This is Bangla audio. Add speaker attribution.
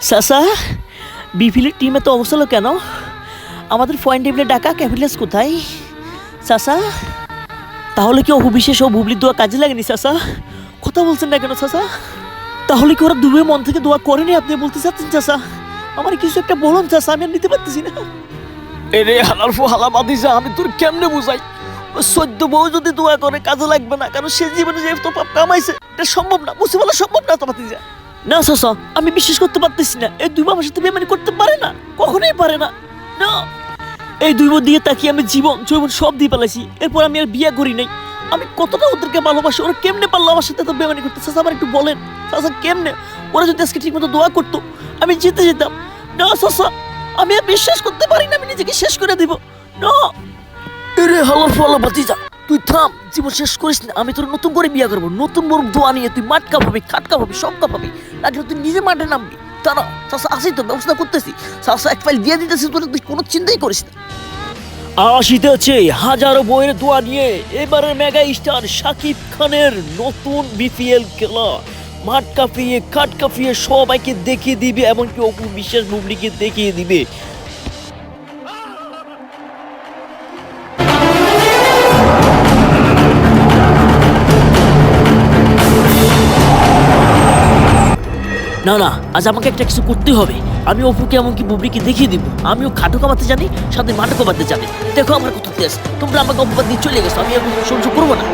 Speaker 1: চাচা, বিপিএলের টিমে তো অবস্থা হলো কেন? আমাদের পয়েন্ট টেবিলে ডাকা ক্যাপিটালস কোথায়? চাচা, তাহলে কি অপু বিশেষ ও বুবলির দোয়া কাজে লাগেনি চাচা? কথা বলছেন না কেন চাচা? তাহলে কি ওরা দুবে মন থেকে দোয়া করেনি আপনি বলতে চাচ্ছেন চাচা? আমার কিছু একটা বলুন চাচা, আমি আর নিতে পারতেছি না। এরে হালার ফু হালা বাদিজা, আমি তোর কেমনে বুঝাই? ও সদ্য বউ যদি দোয়া করে কাজে লাগবে না, কারণ সে জীবনে যে তো পাপ কামাইছে এটা সম্ভব না, বুঝতে বলা সম্ভব না তো বাদিজা। না চাচা, আমি বিশ্বাস করতে পারতেছি না এই দুই আমার সাথে বেমানি করতে পারে না, কখনোই পারে না। না, এই দুই বোন দিয়ে তাকিয়ে আমি জীবন যৌবন সব দিয়ে পেলাইছি, এরপর আমি আর বিয়ে করি নাই। আমি কতটা ওদেরকে ভালোবাসি, ওরা কেমনে পারলো আমার সাথে তো বেমানি করতে? চাচা আমার একটু বলেন চাচা, কেমনে? ওরা যদি আজকে ঠিক মতো দোয়া করতো আমি জিতে যেতাম। না চাচা, আমি আর বিশ্বাস করতে পারি না, আমি নিজেকে শেষ করে দিব। না, এরে হালার ফলা ভাতিজা, তুই থাম, জীবন শেষ করিস না। আমি তোর নতুন করে বিয়ে করবো, নতুন বড় দোয়া নিয়ে তুই মাটকা পাবি, খাটকা পাবি, সব পাবি। লাগলে তুই নিজে মাঠে নামবি। তারা চাচা আসি তো, ব্যবস্থা করতেছি। চাচা এক ফাইল দিয়ে দিতেছি তোর, তুই কোনো চিন্তাই করিস না। আসিতেছে হাজারো বইয়ের দোয়া নিয়ে এবারের মেগা স্টার শাকিব খানের নতুন বিপিএল খেলা। মাঠ কাঁপিয়ে খাট কাঁপিয়ে সবাইকে দেখিয়ে দিবে, এমনকি অপু বিশ্বাস বুবলিকে দেখিয়ে দিবে। না না, আজ আমাকে একটা কিছু করতে হবে। আমি অপুকে এমনকি বুবলিকে দেখিয়ে দিব আমিও খাটো কামাতে জানি, সাথে মাঠও কামাতে জানি। দেখো আমার কত তেজ, তোমরা আমাকে অপবাদ দিয়ে চলে গেছো, আমি এখন সহ্য করবো না।